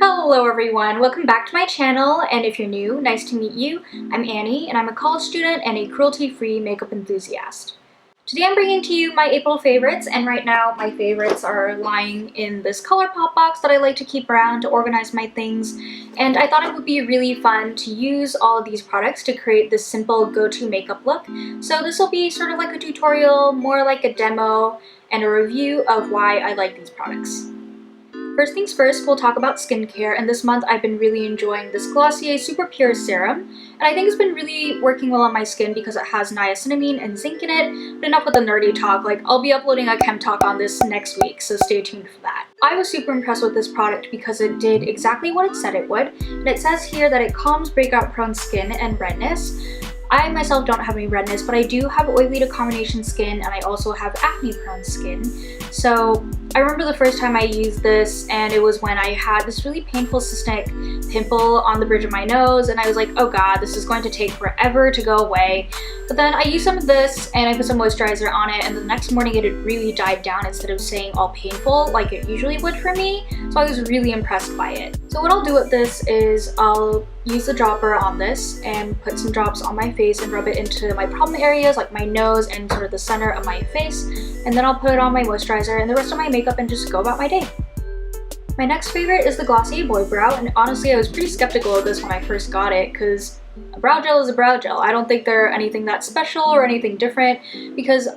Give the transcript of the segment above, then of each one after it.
Hello everyone, welcome back to my channel, and if you're new, nice to meet you. I'm Annie and I'm a college student and a cruelty-free makeup enthusiast. Today I'm bringing to you my April favorites, and right now my favorites are lying in this ColourPop box that I like to keep around to organize my things, and I thought it would be really fun to use all of these products to create this simple go-to makeup look. So this will be sort of like a tutorial, more like a demo, and a review of why I like these products. First things first, we'll talk about skincare, and this month I've been really enjoying this Glossier Super Pure Serum, and I think it's been really working well on my skin because it has niacinamide and zinc in it. But enough with the nerdy talk, I'll be uploading a chem talk on this next week, so stay tuned for that. I was super impressed with this product because it did exactly what it said it would, and it says here that it calms breakout prone skin and redness. I myself don't have any redness, but I do have oily to combination skin, and I also have acne prone skin. So I remember the first time I used this, and it was when I had this really painful cystic pimple on the bridge of my nose, and I was like, oh god, this is going to take forever to go away. But then I used some of this and I put some moisturizer on it, and the next morning it had really died down instead of staying all painful like it usually would for me. So I was really impressed by it. So what I'll do with this is I'll use the dropper on this and put some drops on my face and rub it into my problem areas like my nose and sort of the center of my face, and then I'll put on my moisturizer and the rest of my makeup and just go about my day. My next favorite is the Glossier Boy Brow, and honestly I was pretty skeptical of this when I first got it because a brow gel is a brow gel. I don't think they're anything that special or anything different because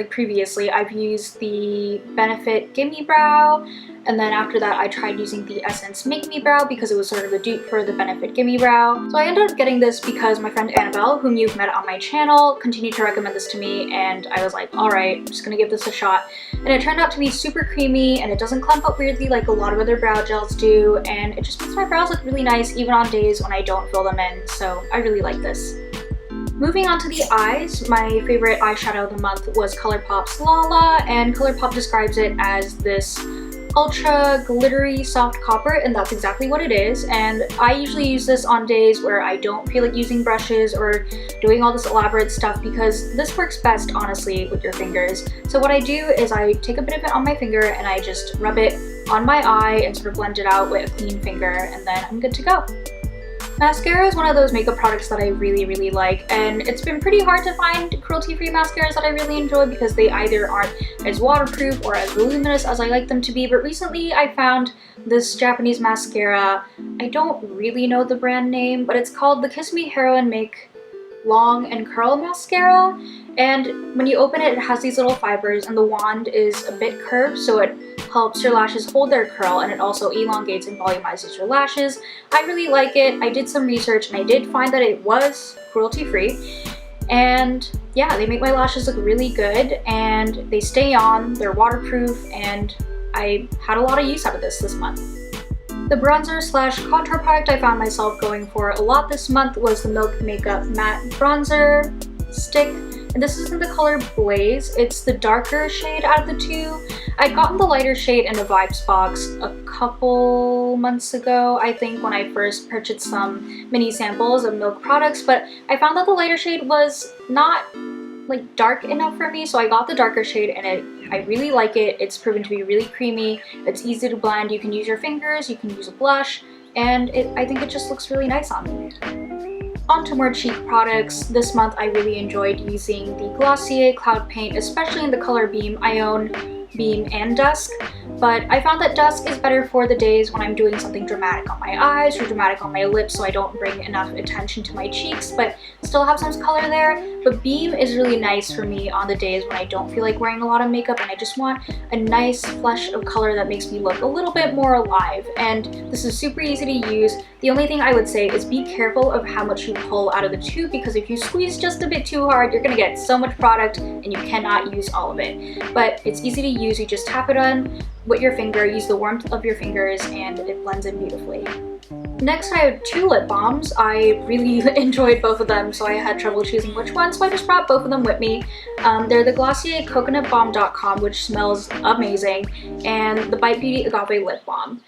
previously I've used the Benefit Gimme Brow, and then after that I tried using the Essence Make Me Brow because it was sort of a dupe for the Benefit Gimme Brow. So I ended up getting this because my friend Annabelle, whom you've met on my channel, continued to recommend this to me, and I was like, alright, I'm just gonna give this a shot. And it turned out to be super creamy, and it doesn't clump up weirdly like a lot of other brow gels do, and it just makes my brows look really nice even on days when I don't fill them in, so I really like this. Moving on to the eyes, my favorite eyeshadow of the month was ColourPop's Lala, and ColourPop describes it as this ultra glittery soft copper, and that's exactly what it is. And I usually use this on days where I don't feel like using brushes or doing all this elaborate stuff because this works best honestly with your fingers. So what I do is I take a bit of it on my finger and I just rub it on my eye and sort of blend it out with a clean finger, and then I'm good to go. Mascara is one of those makeup products that I really like, and it's been pretty hard to find cruelty-free mascaras that I really enjoy because they either aren't as waterproof or as voluminous as I like them to be. But recently I found this Japanese mascara. I don't really know the brand name, but it's called the Kiss Me Heroin Make Long and Curl Mascara, and when you open it, it has these little fibers and the wand is a bit curved, so it helps your lashes hold their curl, and it also elongates and volumizes your lashes. I really like it. I did some research and I did find that it was cruelty-free, and yeah, they make my lashes look really good and they stay on, they're waterproof, and I had a lot of use out of this month. The bronzer slash contour product I found myself going for a lot this month was the Milk Makeup Matte Bronzer Stick, and this is in the color Blaze. It's the darker shade out of the two. I'd gotten the lighter shade in a Vibes box a couple months ago, I think, when I first purchased some mini samples of Milk products, but I found that the lighter shade was not dark enough for me, so I got the darker shade, and I really like it. It's proven to be really creamy, it's easy to blend, you can use your fingers, you can use a blush, and I think it just looks really nice on me. On to more cheek products. This month I really enjoyed using the Glossier Cloud Paint, especially in the color Beam. I own Beam and Dusk, but I found that Dusk is better for the days when I'm doing something dramatic on my eyes or dramatic on my lips, so I don't bring enough attention to my cheeks but still have some color there. But Beam is really nice for me on the days when I don't feel like wearing a lot of makeup and I just want a nice flush of color that makes me look a little bit more alive, and this is super easy to use. The only thing I would say is be careful of how much you pull out of the tube, because if you squeeze just a bit too hard, you're gonna get so much product and you cannot use all of it. But it's easy to use. You just tap it on with your finger, use the warmth of your fingers, and it blends in beautifully. Next I have two lip balms. I really enjoyed both of them, so I had trouble choosing which one, so I just brought both of them with me. They're the Glossier CoconutBalm.com, which smells amazing, and the Bite Beauty Agave Lip Balm.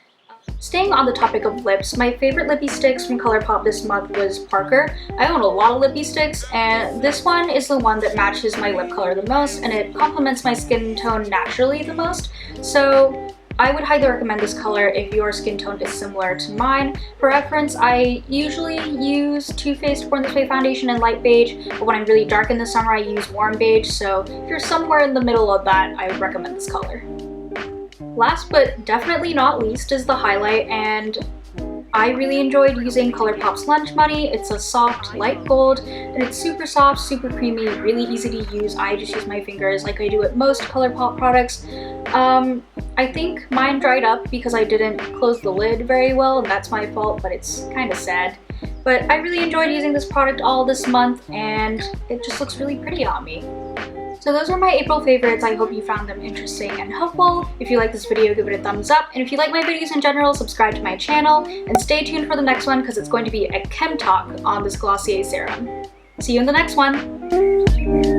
Staying on the topic of lips, my favorite lippy sticks from ColourPop this month was Parker. I own a lot of lippy sticks, and this one is the one that matches my lip color the most, and it complements my skin tone naturally the most. So I would highly recommend this color if your skin tone is similar to mine. For reference, I usually use Too Faced Born This Way foundation in light beige, but when I'm really dark in the summer I use warm beige, so if you're somewhere in the middle of that, I would recommend this color. Last but definitely not least is the highlight, and I really enjoyed using ColourPop's Lunch Money. It's a soft, light gold, and it's super soft, super creamy, really easy to use. I just use my fingers like I do with most ColourPop products. I think mine dried up because I didn't close the lid very well, and that's my fault, but it's kind of sad. But I really enjoyed using this product all this month, and it just looks really pretty on me. So those were my April favorites. I hope you found them interesting and helpful. If you like this video, give it a thumbs up. And if you like my videos in general, subscribe to my channel. And stay tuned for the next one because it's going to be a chem talk on this Glossier serum. See you in the next one!